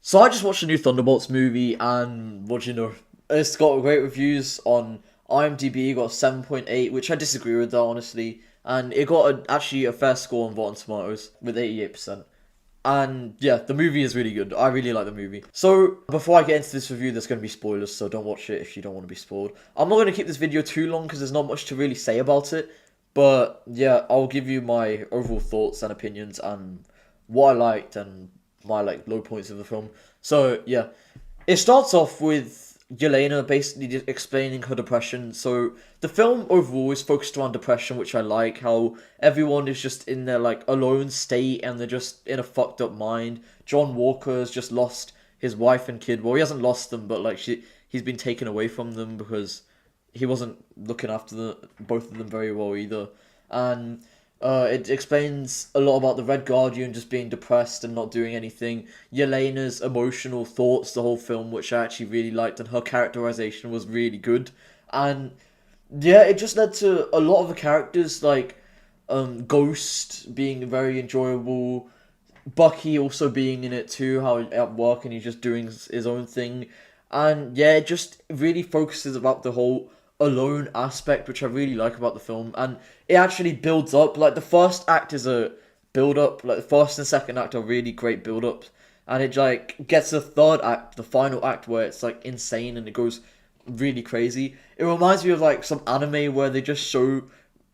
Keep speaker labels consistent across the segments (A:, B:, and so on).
A: So I just watched the new Thunderbolts movie, and what do you know? It's got great reviews on IMDb. It got 7.8, which I disagree with that honestly. And it got actually a fair score on Rotten Tomatoes with 88%. And yeah, the movie is really good. I really like the movie. So before I get into this review, there's going to be spoilers, so don't watch it if you don't want to be spoiled. I'm not going to keep this video too long because there's not much to really say about it. But yeah, I'll give you my overall thoughts and opinions and what I liked and my low points of the film. So yeah, it starts off with Yelena basically just explaining her depression. So the film overall is focused around depression, which I like. How everyone is just in their alone state and they're just in a fucked up mind. John Walker has just lost his wife and kid. Well, he hasn't lost them, but he's been taken away from them because he wasn't looking after both of them very well either. And it explains a lot about the Red Guardian just being depressed and not doing anything. Yelena's emotional thoughts the whole film, which I actually really liked, and her characterization was really good. And yeah, it just led to a lot of the characters Ghost being very enjoyable, Bucky also being in it too, how at work and he's just doing his own thing. And yeah, it just really focuses about the whole alone aspect, which I really like about the film. And it actually builds up. Like, the first act is a build up. Like, the first and second act are really great build ups. And it gets the third act, the final act, where it's insane and it goes really crazy. It reminds me of some anime where they just show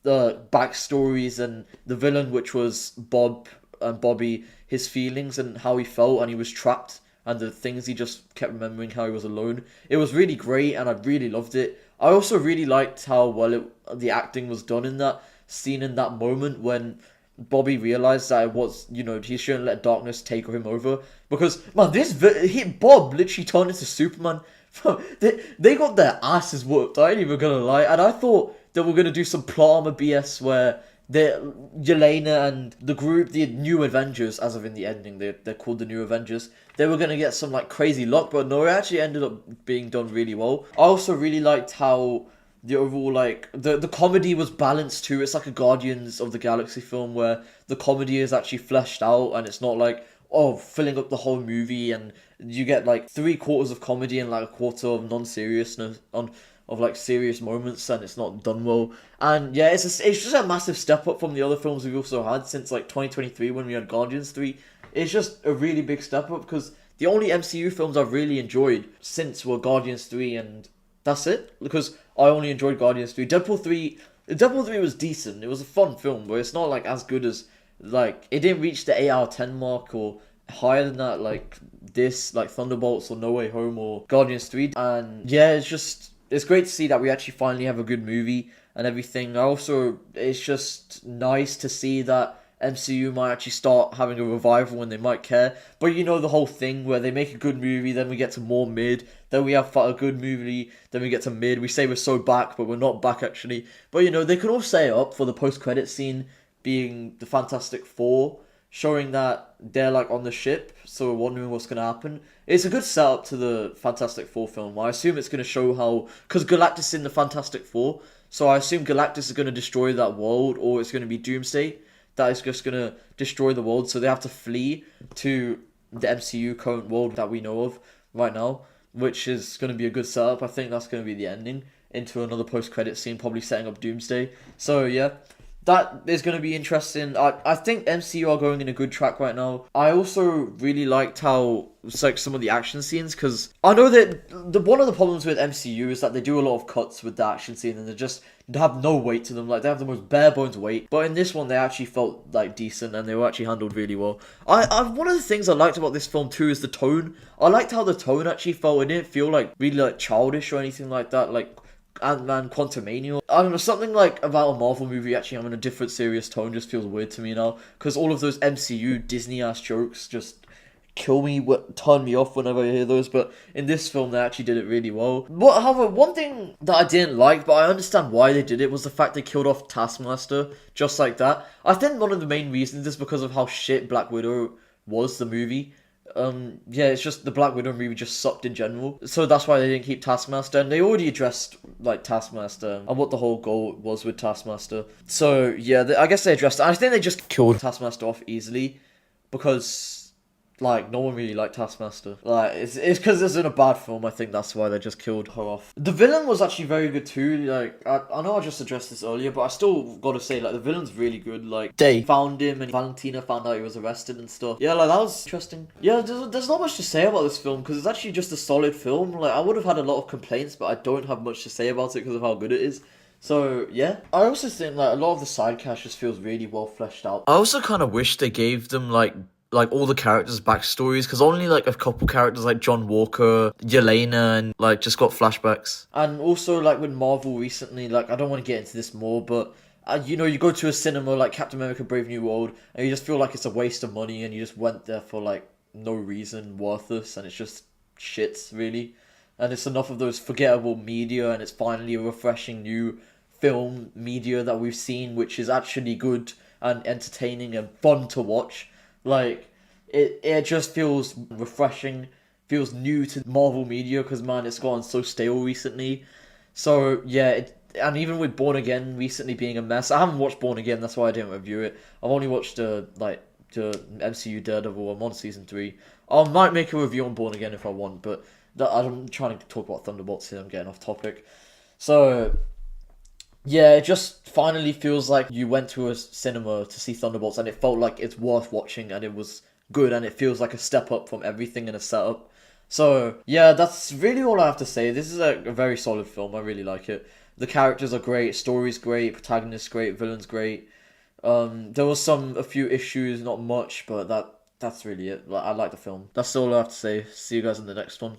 A: the backstories and the villain, which was Bob and Bobby, his feelings and how he felt, and he was trapped, and the things he just kept remembering, how he was alone. It was really great, and I really loved it. I also really liked how well the acting was done in that scene, in that moment when Bobby realized that he shouldn't let darkness take him over, because man, Bob literally turned into Superman. They got their asses whooped. I ain't even gonna lie, and I thought they were gonna do some plot armor BS where Yelena and the group, the New Avengers, as of in the ending, they're called the New Avengers. They were gonna get some crazy luck, but no, it actually ended up being done really well. I also really liked how the overall the comedy was balanced too. It's like a Guardians of the Galaxy film where the comedy is actually fleshed out and it's not filling up the whole movie, and you get 3/4 of comedy and a quarter of non-seriousness of serious moments, and it's not done well. And yeah, it's just a massive step up from the other films we've also had since 2023 when we had Guardians 3. It's just a really big step up because the only MCU films I've really enjoyed since were Guardians 3, and that's it, because I only enjoyed Guardians 3. Deadpool 3 was decent. It was a fun film, but it's not as good as it didn't reach the 8 out of 10 mark or higher than that Thunderbolts or No Way Home or Guardians 3. And yeah, it's great to see that we actually finally have a good movie and everything. It's just nice to see that MCU might actually start having a revival when they might care. But the whole thing where they make a good movie, then we get to more mid, then we have a good movie, then we get to mid. We say we're so back, but we're not back actually. But they can all set it up for the post-credit scene being the Fantastic Four, showing that they're on the ship, so we're wondering what's going to happen. It's a good setup to the Fantastic Four film. I assume it's going to show how, because Galactus is in the Fantastic Four, so I assume Galactus is going to destroy that world, or it's going to be Doomsday that is just going to destroy the world, so they have to flee to the MCU current world that we know of right now, which is going to be a good setup. I think that's going to be the ending into another post-credit scene, probably setting up Doomsday. So yeah, that is going to be interesting. I think MCU are going in a good track right now. I also really liked how some of the action scenes, because I know that one of the problems with MCU is that they do a lot of cuts with the action scene and they have no weight to them. They have the most bare bones weight. But in this one, they actually felt decent and they were actually handled really well. One of the things I liked about this film too is the tone. I liked how the tone actually felt. It didn't feel really childish or anything like that. Ant-Man Quantumania. I don't know, something about a Marvel movie actually having a different serious tone just feels weird to me now, because all of those MCU Disney-ass jokes just turn me off whenever I hear those, but in this film they actually did it really well. However, one thing that I didn't like, but I understand why they did it, was the fact they killed off Taskmaster just like that. I think one of the main reasons is because of how shit Black Widow was, the movie. Yeah, it's just the Black Widow movie just sucked in general, so that's why they didn't keep Taskmaster, and they already addressed Taskmaster and what the whole goal was with Taskmaster. So yeah, I guess they addressed it. I think they just killed Taskmaster off easily because Like, no one really liked Taskmaster. Like, it's because it's in a bad film. I think that's why they just killed her off. The villain was actually very good too. Like, I know I just addressed this earlier, but I still gotta say, like, the villain's really good. Like, they found him and Valentina found out he was arrested and stuff. Yeah, like, that was interesting. Yeah, there's not much to say about this film because it's actually just a solid film. Like, I would have had a lot of complaints, but I don't have much to say about it because of how good it is. So, yeah. I also think, like, a lot of the side cast just feels really well fleshed out. I also kind of wish they gave them, like all the characters' backstories, because only like a couple characters like John Walker, Yelena, and like just got flashbacks. And also like with Marvel recently, like I don't want to get into this more, but you know, you go to a cinema like Captain America: Brave New World, and you just feel like it's a waste of money, and you just went there for like no reason, worthless, and it's just shits really. And it's enough of those forgettable media, and it's finally a refreshing new film media that we've seen, which is actually good and entertaining and fun to watch. Like, it just feels refreshing, feels new to Marvel media, because, man, it's gotten so stale recently. So, yeah, and even with Born Again recently being a mess, I haven't watched Born Again, that's why I didn't review it. I've only watched, the MCU Daredevil. I'm on season 3. I might make a review on Born Again if I want, but I'm trying to talk about Thunderbolts here, I'm getting off topic. So, yeah, it just finally feels like you went to a cinema to see Thunderbolts and it felt like it's worth watching and it was good and it feels like a step up from everything in a setup. So, yeah, that's really all I have to say. This is a very solid film. I really like it. The characters are great, story's great, protagonist's great, villain's great. There was a few issues, not much, but that's really it. Like, I like the film. That's all I have to say. See you guys in the next one.